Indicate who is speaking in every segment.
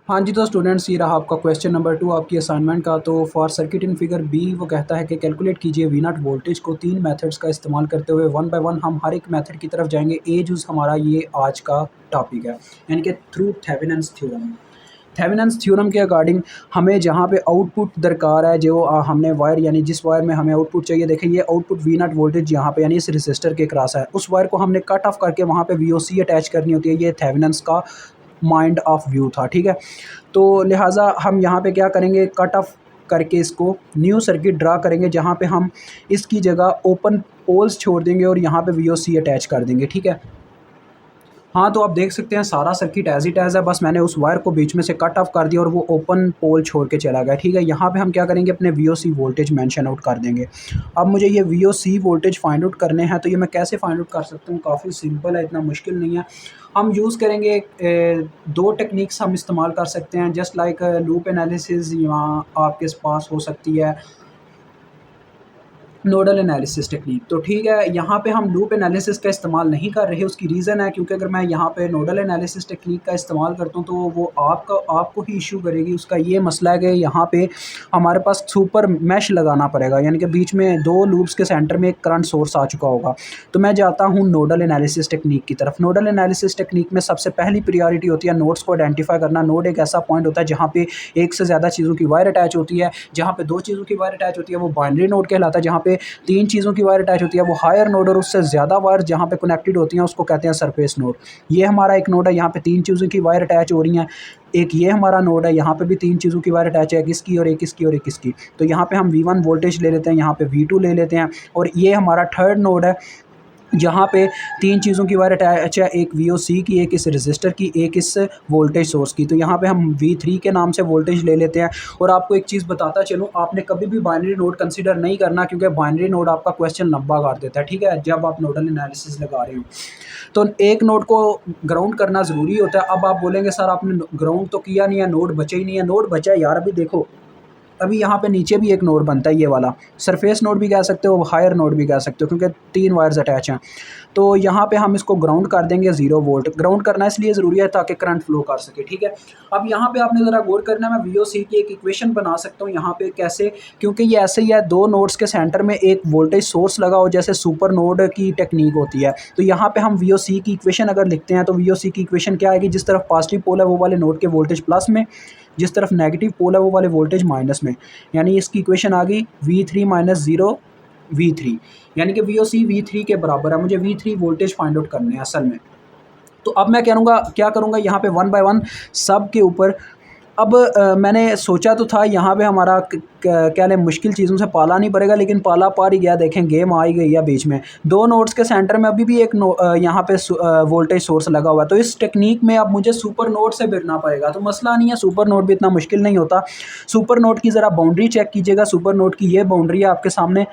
Speaker 1: हाँ जी, तो स्टूडेंट्स ये रहा आपका क्वेश्चन नंबर 2 आपकी असाइनमेंट का। तो for circuit in figure B वो कहता है कि कैलकुलेट कीजिए वी नॉट वोल्टेज को 3 मेथड्स का इस्तेमाल करते हुए वन बाय वन हम हर एक मेथड की तरफ जाएँगे। ए जूस हमारा ये आज का टॉपिक है, यानी कि through Thevenin's theorem. Thevenin's theorem के अकॉर्डिंग हमें जहाँ पे आउटपुट दरकार है जो हमने वायर यानी जिस वायर में हमें आउटपुट चाहिए, देखें ये आउटपुट वी नॉट वोल्टेज यहाँ पे यानी इस रेसिस्टर के क्रॉस है, उस वायर को हमने कट ऑफ करके वहाँ पे वीओसी अटैच करनी होती है। ये थेवेनिन्स का माइंड ऑफ व्यू था, ठीक है। तो लिहाजा हम यहाँ पे क्या करेंगे, कट ऑफ करके इसको न्यू सर्किट ड्रा करेंगे जहाँ पे हम इसकी जगह ओपन पोल्स छोड़ देंगे और यहाँ पे वीओसी अटैच कर देंगे, ठीक है। हाँ, तो आप देख सकते हैं सारा सर्किट एज़ इट एज़ है, बस मैंने उस वायर को बीच में से कट ऑफ कर दिया और वो ओपन पोल छोड़ के चला गया, ठीक है। यहाँ पे हम क्या करेंगे, अपने वीओसी वोल्टेज मेंशन आउट कर देंगे। अब मुझे ये वीओसी वोल्टेज फाइंड आउट करने हैं, तो ये मैं कैसे फाइंड आउट कर सकता हूँ, काफ़ी सिंपल है, इतना मुश्किल नहीं है। हम यूज़ करेंगे दो टेक्निक्स हम इस्तेमाल कर सकते हैं, जस्ट लाइक लूप एनालिसिस यहाँ आपके पास हो सकती है, नोडल एनालिसिस टेक्निक। तो ठीक है, यहाँ पे हम लूप एनालिसिस का इस्तेमाल नहीं कर रहे, उसकी रीज़न है क्योंकि अगर मैं यहाँ पे नोडल एनालिसिस टेक्निक का इस्तेमाल करता हूँ तो वो आपको ही इशू करेगी। उसका ये मसला है कि यहाँ पे हमारे पास सुपर मैश लगाना पड़ेगा, यानी कि बीच में दो लूप्स के सेंटर में एक करंट सोर्स आ चुका होगा। तो मैं जाता हूँ नोडल एनालिसिस टेक्निक की तरफ। नोडल एनालिसिस टेक्निक में सबसे पहली प्रायोरिटी होती है नोड्स को आइडेंटिफाई करना। नोड एक ऐसा पॉइंट होता है जहाँ पे एक से ज़्यादा चीज़ों की वायर अटैच होती है, जहाँ पे दो चीज़ों की वायर अटैच होती है वो बाइनरी नोड कहलाता है, जहाँ पे तीन चीज़ों की वायर अटैच होती है वो हायर नोड, और उससे ज़्यादा वायर जहाँ पे कनेक्टेड होती हैं उसको कहते हैं सरफेस नोड। ये हमारा एक नोड है, यहाँ पे तीन चीज़ों की वायर अटैच हो रही हैं। एक ये हमारा नोड है, यहाँ पे भी तीन चीज़ों की वायर अटैच है, एक इसकी और एक इसकी और एक इसकी। तो यहाँ पे हम V1 वोल्टेज ले लेते हैं, यहाँ पे V2 ले लेते हैं, और ये हमारा थर्ड नोड है जहाँ पे तीन चीज़ों की वायर अटैच है, एक वीओसी की, एक इस रेजिस्टर की, एक इस वोल्टेज सोर्स की। तो यहाँ पे हम V3 के नाम से वोल्टेज ले लेते हैं। और आपको एक चीज़ बताता चलूँ, आपने कभी भी बाइनरी नोड कंसीडर नहीं करना, क्योंकि बाइनरी नोड आपका क्वेश्चन लंबा कर देता है, ठीक है, जब आप नोडल एनालिसिस लगा रहे हो। तो एक नोड को ग्राउंड करना ज़रूरी होता है। अब आप बोलेंगे सर आपने ग्राउंड तो किया नहीं है, नोड बचा ही नहीं है। नोड बचा है यार, अभी देखो, अभी यहाँ पे नीचे भी एक नोड बनता है, ये वाला सरफेस नोड भी कह सकते हो, हायर नोड भी कह सकते हो, क्योंकि तीन वायर्स अटैच हैं। तो यहाँ पे हम इसको ग्राउंड कर देंगे 0 वोल्ट। ग्राउंड करना इसलिए ज़रूरी है ताकि करंट फ्लो कर सके, ठीक है। अब यहाँ पे आपने ज़रा गौर करना है, मैं वीओसी की एक इक्वेशन बना सकता हूँ यहाँ पे कैसे, क्योंकि ये ऐसे ही है, दो नोड्स के सेंटर में एक वोल्टेज सोर्स लगा हो, जैसे सुपर नोड की टेक्निक होती है। तो यहाँ पे हम वीओसी की इक्वेशन अगर लिखते हैं तो वीओसी की इक्वेशन क्या आएगी, जिस तरफ पॉजिटिव पोल है वो वाले नोड के वोल्टेज प्लस में, जिस तरफ नेगेटिव पोल है वो वाले वोल्टेज माइनस में। यानी इसकी इक्वेशन आ गई V3 माइनस 0 V3, यानी कि VOC V3 के बराबर है। मुझे V3 वोल्टेज फाइंड आउट करने हैं असल में। तो अब मैं क्या करूँगा यहाँ पे वन बाय वन सब के ऊपर। अब मैंने सोचा तो था यहाँ पे हमारा क्या लें, मुश्किल चीज़ों से पाला नहीं पड़ेगा, लेकिन पाला पार ही गया। देखें गेम आ ही गई है बीच में। दो नोड्स के सेंटर में अभी भी एक यहाँ पे वोल्टेज सोर्स लगा हुआ है। तो इस टेक्निक में अब मुझे सुपर नोड से भिड़ना पड़ेगा। तो मसला नहीं है, सुपर नोड भी इतना मुश्किल नहीं होता। सुपर नोड की ज़रा बाउंड्री चेक कीजिएगा। सुपर नोड की ये बाउंड्री है आपके सामने।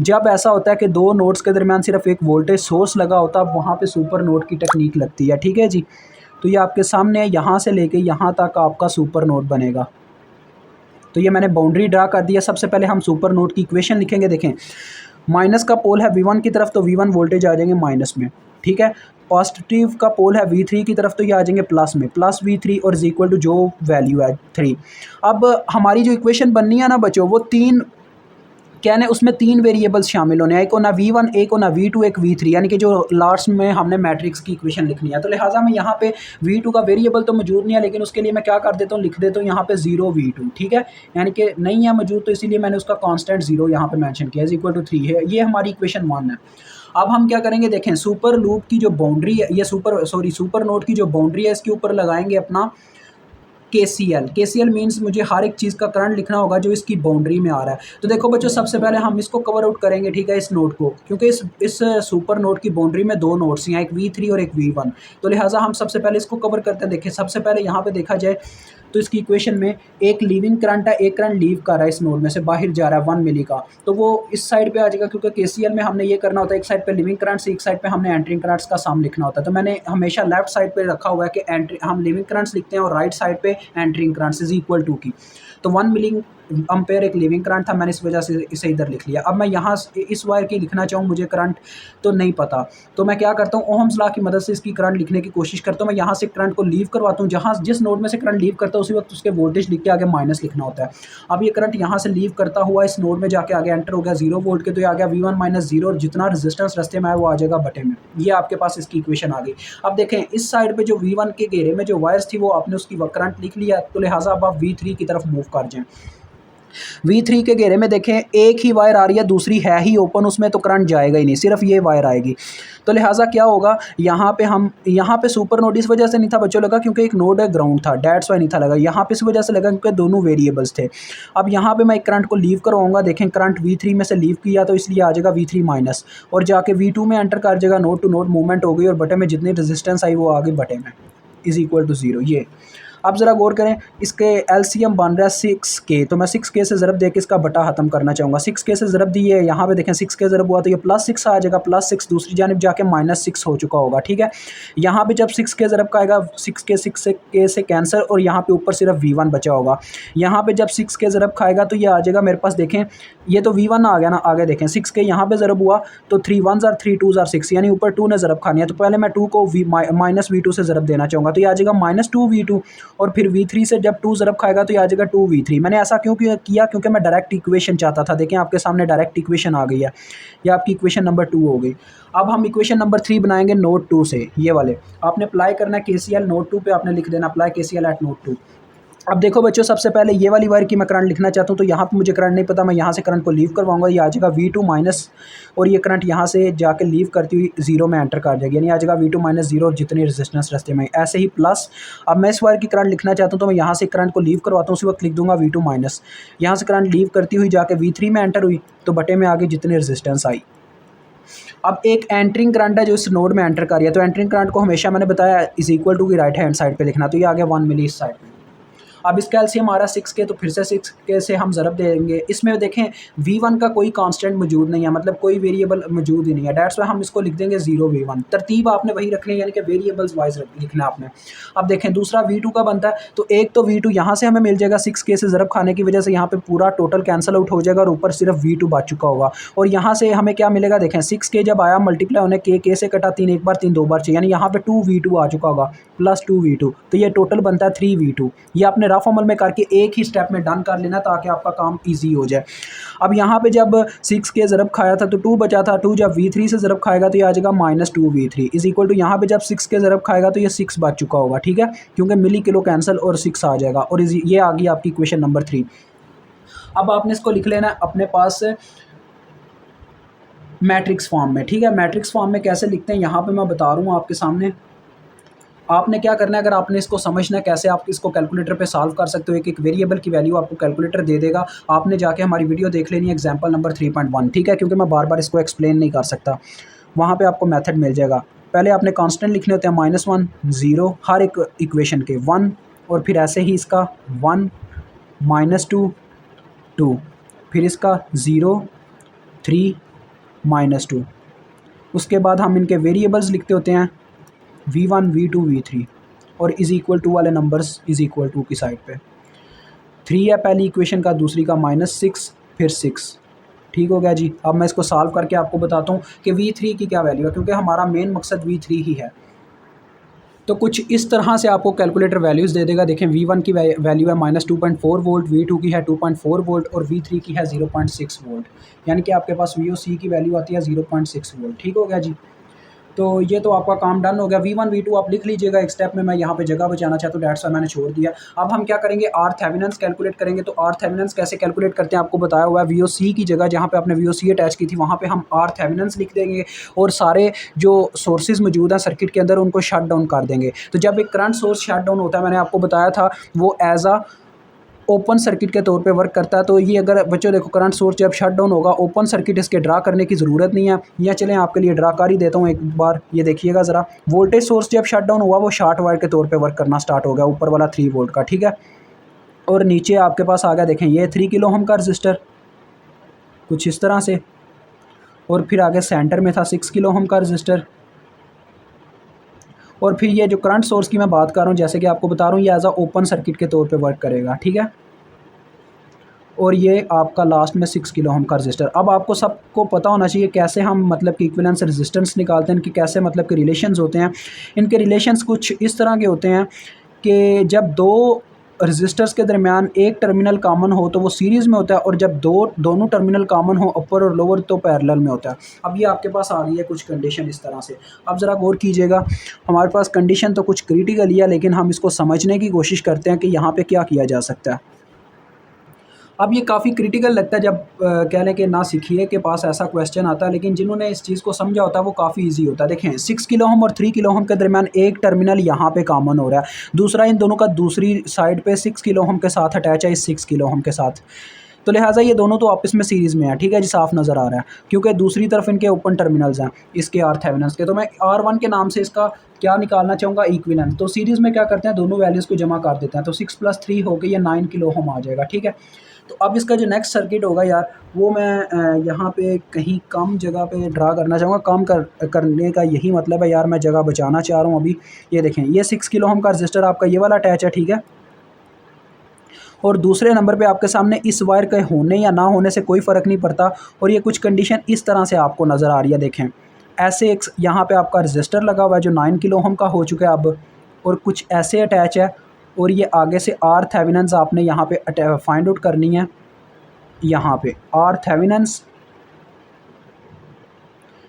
Speaker 1: जब ऐसा होता है कि दो नोड्स के दरमियान सिर्फ एक वोल्टेज सोर्स लगा होता है, वहाँ पे सुपर नोड की टेक्निक लगती है, ठीक है जी। तो ये आपके सामने यहाँ से लेके यहाँ तक आपका सुपर नोड बनेगा। तो ये मैंने बाउंड्री ड्रा कर दिया। सबसे पहले हम सुपर नोड की इक्वेशन लिखेंगे। देखें, माइनस का पोल है V1 की तरफ, तो V1 वोल्टेज आ जाएंगे माइनस में, ठीक है। पॉजिटिव का पोल है V3 की तरफ, तो ये आ जाएंगे प्लस में, प्लस V3 और इज इक्वल टू जो वैल्यू है 3। अब हमारी जो इक्वेशन बननी है ना बच्चों, वो तीन कहने उसमें तीन वेरिएबल्स शामिल होने हैं, एक होना V1, एक होना V2, एक V3, यानी कि जो लास्ट में हमने मैट्रिक्स की इक्वेशन लिखनी है। तो लिहाजा मैं यहाँ पे V2 का वेरिएबल तो मौजूद नहीं है, लेकिन उसके लिए मैं क्या कर देता हूँ, लिख देता हूँ यहाँ पे 0 V2, ठीक है। यानी कि नहीं है मौजूद, तो इसीलिए मैंने उसका कांस्टेंट 0 यहाँ पे मेंशन किया, इज इक्वल टू 3 है। ये हमारी इक्वेशन 1 है। अब हम क्या करेंगे, देखें, सुपर लूप की जो बाउंड्री है, ये सुपर नोड की जो बाउंड्री है, इसके ऊपर लगाएंगे अपना KCL मीन्स मुझे हर एक चीज़ का करंट लिखना होगा जो इसकी बाउंड्री में आ रहा है। तो देखो बच्चों, सबसे पहले हम इसको कवर आउट करेंगे, ठीक है, इस नोड को, क्योंकि इस सुपर नोड की बाउंड्री में दो नोड्स हैं, एक V3 और एक V1। तो लिहाजा हम सबसे पहले इसको कवर करते हैं। देखिए, सबसे पहले यहाँ पे देखा जाए तो इसकी इक्वेशन में एक लीविंग करंट है, एक करंट लीव कर रहा है, इस नोड में से बाहर जा रहा है 1 मिली का, तो वो इस साइड पे आ जाएगा, क्योंकि KCL में हमने ये करना होता है, एक साइड पे लिविंग करंट से एक साइड पे हमने एंट्रिंग करंट्स का सम लिखना होता है। तो मैंने हमेशा लेफ्ट साइड पे रखा हुआ है कि हम लिविंग करंट्स लिखते हैं और राइट साइड पे entering currents is equal to की। तो 1 मिली अम्पेयर एक लिविंग करंट था, मैंने इस वजह से इसे इधर लिख लिया। अब मैं यहाँ इस वायर की लिखना चाहूँ, मुझे करंट तो नहीं पता, तो मैं क्या करता हूँ, ओहम्स लॉ की मदद से इसकी करंट लिखने की कोशिश करता हूँ। मैं यहाँ से करंट को लीव करवाता हूँ, जहाँ जिस नोड में से करंट लीव करता हूँ उसी वक्त उसके वोल्टेज लिख के आगे माइनस लिखना होता है। अब ये करंट यहाँ से लीव करता हुआ इस नोड में जाके आगे एंटर हो गया 0 वोल्ट के, तो ये आ गया V1 माइनस 0 और जितना रेजिस्टेंस रास्ते में आया वो आ जाएगा बटे में। ये आपके पास इसकी इक्वेशन आ गई। अब देखें इस साइड पे जो V1 के घेरे में जो वायर्स थी वो आपने उसकी करंट लिख लिया, तो लिहाजा अब आप V3 की तरफ मूव कर जाएं। V3 के घेरे में देखें एक ही वायर आ रही है, दूसरी है ही ओपन, उसमें तो करंट जाएगा ही नहीं, सिर्फ ये वायर आएगी। तो लिहाजा क्या होगा, यहाँ पे सुपर नोड इस वजह से नहीं था बच्चों लगा क्योंकि एक नोड है ग्राउंड था, डेट्स वाई नहीं था लगा। यहाँ पे इस वजह से लगा क्योंकि दोनों वेरिएबल्स थे। अब यहाँ पे मैं एक करंट को लीव करवाऊंगा, देखें करंट V3 में से लीव किया तो इसलिए आ जाएगा V3 माइनस, और जाके V2 में एंटर कर जाएगा, नोड टू नोड मूवमेंट हो गई और बटे में जितनी रेजिस्टेंस आई वो आ गई बटे में इज इक्वल टू 0। ये अब ज़रा गौर करें, इसके एलसीएम बन रहा है 6K, तो मैं 6K से ज़रब दे के इसका बटा ख़त्म करना चाहूँगा। 6K से ज़रब दी है, यहाँ पे देखें 6K ज़रब हुआ तो ये +6 आ जाएगा, +6 दूसरी जानिब जाके -6 हो चुका होगा, ठीक है। यहाँ पे जब 6K ज़रब का आएगा 6K से कैंसर और यहाँ पे ऊपर सिर्फ V1 बचा होगा। यहाँ पे जब 6K ज़रब खाएगा तो ये आ जाएगा मेरे पास, देखें ये तो V1 आ गया ना, आगे देखें 6K यहाँ पे ज़रब हुआ तो 3 1s और 3 2s और 6, यानी ऊपर 2 ने ज़रब खानी है, तो पहले मैं 2 को -V2 से ज़रब देना चाहूँगा, तो ये आ जाएगा -2V2 और फिर V3 से जब 2 ज़रब खाएगा तो ये आ जाएगा 2V3। मैंने ऐसा क्यों किया, क्योंकि मैं डायरेक्ट इक्वेशन चाहता था। देखें आपके सामने डायरेक्ट इक्वेशन आ गई है, ये आपकी इक्वेशन नंबर 2 हो गई। अब हम इक्वेशन नंबर 3 बनाएंगे नोड 2 से, ये वाले आपने अप्लाई करना है KCL नोड 2 पे, आपने लिख देना अप्लाई KCL एट नोड 2। अब देखो बच्चों, सबसे पहले ये वाली वायर की मैं करंट लिखना चाहता हूँ, तो यहाँ पे मुझे करंट नहीं पता, मैं यहाँ से करंट को लीव करवाऊंगा, ये आ जाएगा V2 माइनस, और ये करंट यहाँ से जाके लीव करती हुई 0 में एंटर कर जाएगी, यानी आ जाएगा V2 माइनस 0 और जितनी रेजिस्टेंस रास्ते में, ऐसे ही प्लस। अब मैं इस वायर की करंट लिखना चाहता हूँ तो मैं यहाँ से करंट को लीव करवाता हूँ, उसी वक्त लिख दूंगा V2 माइनस, यहाँ से करंट लीव करती हुई जाके V3 में एंटर हुई तो बटे में आगे जितनी रेजिस्टेंस आई। अब एक एंटरिंग करंट है जो इस नोड में एंटर कर रही है, तो एंटरिंग करंट को हमेशा मैंने बताया इज इक्वल टू की राइट हैंड साइड पे लिखना, तो ये आ गया 1 मिली इस साइड में। अब इसका एलसीएम आ रहा है 6K, तो फिर से 6K से हम ज़रब देंगे। इसमें देखें V1 का कोई कांस्टेंट मौजूद नहीं है, मतलब कोई वेरिएबल मौजूद ही नहीं है, डेट्स वाई हम इसको लिख देंगे 0 V1। तरतीब आपने वही रखनी है, यानी कि वेरिएबल्स वाइज लिखना है आपने। अब देखें दूसरा V2 का बनता है, तो एक तो V2 यहाँ से हमें मिल जाएगा 6K से ज़रब खाने की वजह से यहाँ पे पूरा टोटल कैंसिल आउट हो जाएगा और ऊपर सिर्फ V2 बच चुका होगा। और यहाँ से हमें क्या मिलेगा, देखें 6K जब आया मल्टीप्लाई होने K से कटा 3 एक बार 3 2 बार चाहिए, यानी यहाँ पे 2V2 आ चुका होगा प्लस 2V2, तो ये टोटल बनता है 3V2। ये आपने रफ अमल में करके एक ही स्टेप में डन कर लेना ताकि आपका काम इजी हो जाए। अब यहाँ पे जब 6K ज़रब खाया था तो 2 बचा था, 2 जब V3 से ज़रब खाएगा तो ये आ जाएगा -2V3 इज इक्वल टू, यहाँ पे जब 6K ज़रब खाएगा तो ये 6 बच चुका होगा, ठीक है, क्योंकि मिली किलो कैंसिल और 6 आ जाएगा, और ये आ गई आपकी इक्वेशन नंबर 3। अब आपने इसको लिख लेना है अपने पास मैट्रिक्स फॉर्म में, ठीक है। मैट्रिक्स फॉर्म में कैसे लिखते हैं यहाँ पे मैं बता रहा हूँ आपके सामने। आपने क्या करना है, अगर आपने इसको समझना है कैसे आप इसको कैलकुलेटर पे सॉल्व कर सकते हो, एक एक वेरिएबल की वैल्यू आपको कैलकुलेटर दे देगा, आपने जाके हमारी वीडियो देख लेनी है एग्जांपल नंबर 3.1, ठीक है, क्योंकि मैं बार बार इसको एक्सप्लेन नहीं कर सकता, वहाँ पे आपको मेथड मिल जाएगा। पहले आपने कांस्टेंट लिखने होते हैं -1 0 हर एक इक्वेशन के 1, और फिर ऐसे ही इसका 1 -2 2, फिर इसका 0 3 -2। उसके बाद हम इनके वेरिएबल्स लिखते होते हैं V1 V2 V3 और इज़ इक्वल टू वाले नंबर्स इज़ इक्वल टू की साइड पे 3 है पहली इक्वेशन का, दूसरी का -6 फिर 6, ठीक हो गया जी। अब मैं इसको सॉल्व करके आपको बताता हूँ कि V3 की क्या वैल्यू है, क्योंकि हमारा मेन मकसद V3 ही है। तो कुछ इस तरह से आपको कैलकुलेटर वैल्यूज़ दे देगा। देखें V1 की वैल्यू है -2.4 वोल्ट, V2 की है 2.4 वोल्ट और V3 की है 0.6 वोल्ट, यानी कि आपके पास VOC की वैल्यू आती है 0.6 वोल्ट, ठीक हो गया जी। तो ये तो आपका काम डन हो गया। V1 V2 आप लिख लीजिएगा एक स्टेप में, मैं यहाँ पे जगह बचाना चाहता हूँ, डेट्स वाई मैंने छोड़ दिया। अब हम क्या करेंगे, R थेवेनिन्स कैलकुलेट करेंगे। तो R थेवेनिन्स कैसे कैलकुलेट करते हैं आपको बताया हुआ है, VOC की जगह जहाँ पे आपने VOC अटैच की थी वहाँ पे हम R थेवेनिन्स लिख देंगे और सारे जो सोर्सेज मौजूद हैं सर्किट के अंदर उनको शट डाउन कर देंगे। तो जब एक करंट सोर्स शट डाउन होता है, मैंने आपको बताया था वो एज आ ओपन सर्किट के तौर पे वर्क करता है। तो ये अगर बच्चों देखो करंट सोर्स जब शट डाउन होगा, ओपन सर्किट इसके ड्रा करने की ज़रूरत नहीं है, या चलें आपके लिए ड्रा कर ही देता हूँ एक बार, ये देखिएगा ज़रा। वोल्टेज सोर्स जब शट डाउन हुआ वो शॉर्ट वायर के तौर पे वर्क करना स्टार्ट हो गया, ऊपर वाला 3 वोल्ट का, ठीक है। और नीचे आपके पास आ गया, देखें ये 3 किलो ओम का रजिस्टर कुछ इस तरह से, और फिर आगे सेंटर में था 6 किलो ओम का रजिस्टर, और फिर ये जो करंट सोर्स की मैं बात कर रहा हूँ, जैसे कि आपको बता रहा हूँ, ये एज आ ओपन सर्किट के तौर पे वर्क करेगा, ठीक है। और ये आपका लास्ट में 6 किलो ओम का रजिस्टर। अब आपको सबको पता होना चाहिए कैसे हम मतलब कि इक्विवेलेंस रेजिस्टेंस निकालते हैं, इनकी कैसे मतलब कि रिलेशंस होते हैं। इनके रिलेशंस कुछ इस तरह के होते हैं कि जब दो रजिस्टर्स के दरमियान एक टर्मिनल कॉमन हो तो वो सीरीज़ में होता है, और जब दोनों टर्मिनल कॉमन हो अपर और लोअर तो पैरेलल में होता है। अब ये आपके पास आ गई है कुछ कंडीशन इस तरह से। अब ज़रा गौर कीजिएगा, हमारे पास कंडीशन तो कुछ क्रिटिकल ही है, लेकिन हम इसको समझने की कोशिश करते हैं कि यहाँ पे क्या किया जा सकता है। अब ये काफ़ी क्रिटिकल लगता है जब कह लें कि ना सीखिए के पास ऐसा क्वेश्चन आता है, लेकिन जिन्होंने इस चीज़ को समझा होता है वो काफ़ी इजी होता है। देखें, 6 किलो ओम और 3 किलो ओम के दरमियान एक टर्मिनल यहाँ पे कॉमन हो रहा है, दूसरा इन दोनों का दूसरी साइड पे 6 किलो ओम के साथ अटैच है इस 6 किलो ओम के साथ, तो लिहाजा ये दोनों तो आपस में सीरीज़ में है। ठीक है जी, साफ नज़र आ रहा है, क्योंकि दूसरी तरफ इनके ओपन टर्मिनल्स हैं इसके आर थेवेनिन्स के। तो मैं R1 के नाम से इसका क्या निकालना चाहूँगा, इक्विवेलेंट। तो सीरीज़ में क्या करते हैं, दोनों वैल्यूज़ को जमा कर देते हैं, तो 6 + 3 हो गई, ये 9 किलो ओम आ जाएगा। ठीक है, तो अब इसका जो नेक्स्ट सर्किट होगा यार, वो मैं यहाँ पे कहीं कम जगह पे ड्रा करना चाहूँगा। कम करने का यही मतलब है यार, मैं जगह बचाना चाह रहा हूँ अभी। ये देखें, ये 6 किलो ओम का रजिस्टर आपका ये वाला अटैच है, ठीक है, और दूसरे नंबर पे आपके सामने इस वायर के होने या ना होने से कोई फ़र्क नहीं पड़ता, और ये कुछ कंडीशन इस तरह से आपको नज़र आ रही है। देखें, ऐसे एक यहाँ पे आपका रजिस्टर लगा हुआ है जो 9 किलो ओम का हो चुका है अब, और कुछ ऐसे अटैच है, और ये आगे से आर थेवेनिन्स आपने यहाँ पे फाइंड आउट करनी है। यहाँ पे आर थेवेनिन्स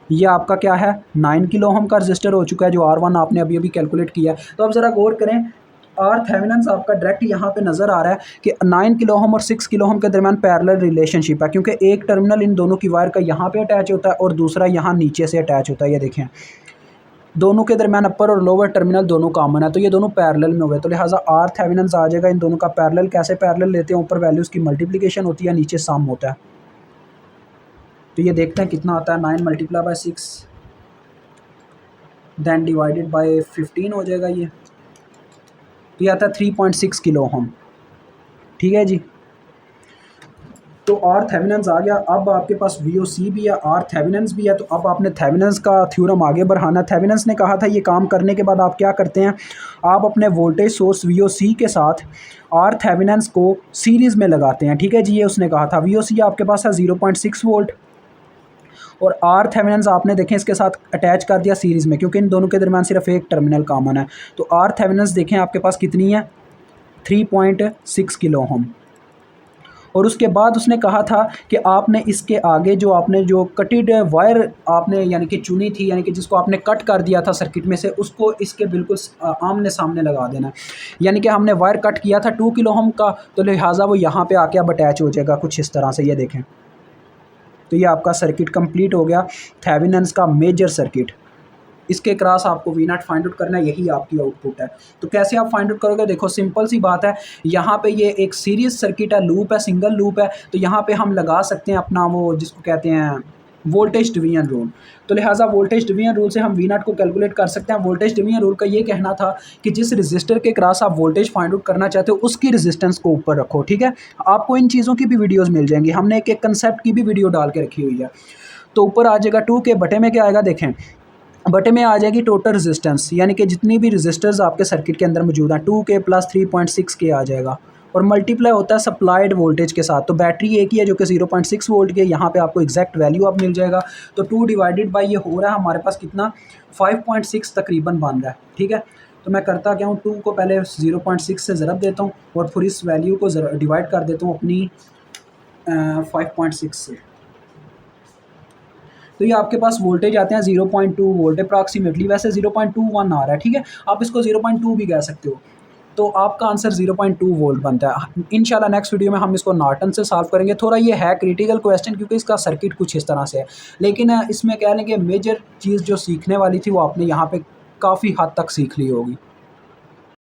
Speaker 1: ये आपका क्या है, 9 किलो ओम का रजिस्टर हो चुका है, जो R1 आपने अभी अभी कैलकुलेट किया है। तो अब ज़रा गौर करें, आर थेवेनिन्स आपका डायरेक्ट यहाँ पे नज़र आ रहा है कि 9 किलो ओम और 6 किलो ओम के दरमियान पैरेलल रिलेशनशिप है, क्योंकि एक टर्मिनल इन दोनों की वायर का यहाँ पे अटैच होता है और दूसरा यहाँ नीचे से अटैच होता है। ये देखें, दोनों के दरमियान अपर और लोअर टर्मिनल दोनों कॉमन है, तो ये दोनों पैरेलल में हो गए, तो लिहाजा आर थेवेनिन्स आ जाएगा। इन दोनों का पैरेलल कैसे पैरेलल लेते हैं, ऊपर वैल्यूज़ की मल्टीप्लिकेशन होती है, नीचे सम होता है। तो ये देखते हैं कितना आता है, 9 × 6 देन डिवाइडेड बाय 15 हो जाएगा ये। तो ये आता है 3.6 किलो ओम। ठीक है जी, तो आर थेवेनिन्स आ गया। अब आपके पास VOC भी है, आर थेवेनिन्स भी है, तो अब आपने थेवेनिन्स का थ्योरम आगे बढ़ाना। थेवेनिन्स ने कहा था ये काम करने के बाद आप क्या करते हैं, आप अपने वोल्टेज सोर्स VOC के साथ आर थेवेनिन्स को सीरीज़ में लगाते हैं। ठीक है जी, ये उसने कहा था। VOC आपके पास है 0.6 वोल्ट, और आर थेवेनिन्स आपने देखें इसके साथ अटैच कर दिया सीरीज़ में, क्योंकि इन दोनों के दरमियान सिर्फ एक टर्मिनल कॉमन है। तो आर थेवेनिन्स देखें आपके पास कितनी है, 3.6 किलो ओम। और उसके बाद उसने कहा था कि आपने इसके आगे जो कटेड वायर आपने यानी कि चुनी थी, यानी कि जिसको आपने कट कर दिया था सर्किट में से, उसको इसके बिल्कुल आमने सामने लगा देना। यानी कि हमने वायर कट किया था 2 किलो ओम का, तो लिहाजा वो यहाँ पे आके अब अटैच हो जाएगा कुछ इस तरह से। ये देखें, तो ये आपका सर्किट कंप्लीट हो गया, थेवेनिन्स का मेजर सर्किट। इसके क्रॉस आपको V0 फाइंड आउट करना है, यही आपकी आउटपुट है। तो कैसे आप फाइंड आउट करोगे, देखो सिंपल सी बात है, यहाँ पे ये एक सीरीज सर्किट है, लूप है, सिंगल लूप है, तो यहाँ पे हम लगा सकते हैं अपना वो जिसको कहते हैं वोल्टेज डिवीजन रूल। तो लिहाजा वोल्टेज डिवीजन रूल से हम V0 को कैलकुलेट कर सकते हैं। वोल्टेज डिवीजन रूल का ये कहना था कि जिस रजिस्टर के क्रॉस आप वोल्टेज फाइंड आउट करना चाहते हो उसकी रेजिस्टेंस को ऊपर रखो। ठीक है, आपको इन चीज़ों की भी वीडियोज़ मिल जाएंगी, हमने एक कंसेप्ट की भी वीडियो डाल के रखी हुई है। तो ऊपर आ जाएगा 2 के बटे में क्या आएगा, देखें बटे में आ जाएगी टोटल रेजिस्टेंस, यानी कि जितनी भी रेजिस्टर्स आपके सर्किट के अंदर मौजूद हैं 2K + 3.6K आ जाएगा, और मल्टीप्लाई होता है सप्लाइड वोल्टेज के साथ। तो बैटरी एक ही है जो कि 0.6 वोल्ट की है, यहाँ पे आपको एग्जैक्ट वैल्यू अब मिल जाएगा। तो 2 डिवाइडेड बाई ये हो रहा है हमारे पास कितना, 5.6 तकरीबन बन रहा है। ठीक है, तो मैं करता क्या हूँ, 2 को पहले 0.6 से ज़रब देता हूँ और फिर इस वैल्यू को डिवाइड कर देता हूँ अपनी 5.6 से। तो ये आपके पास वोल्टेज आते हैं 0.2 वोल्ट अप्रॉक्सीमेटली, वैसे 0.21 आ रहा है। ठीक है, आप इसको 0.2 भी कह सकते हो। तो आपका आंसर 0.2 वोल्ट बनता है। इंशाल्लाह नेक्स्ट वीडियो में हम इसको नॉर्टन से सॉल्व करेंगे। थोड़ा ये है क्रिटिकल क्वेश्चन, क्योंकि इसका सर्किट कुछ इस तरह से है, लेकिन इसमें कह लें कि मेजर चीज़ जो सीखने वाली थी वो आपने यहाँ पे काफ़ी हद तक सीख ली होगी।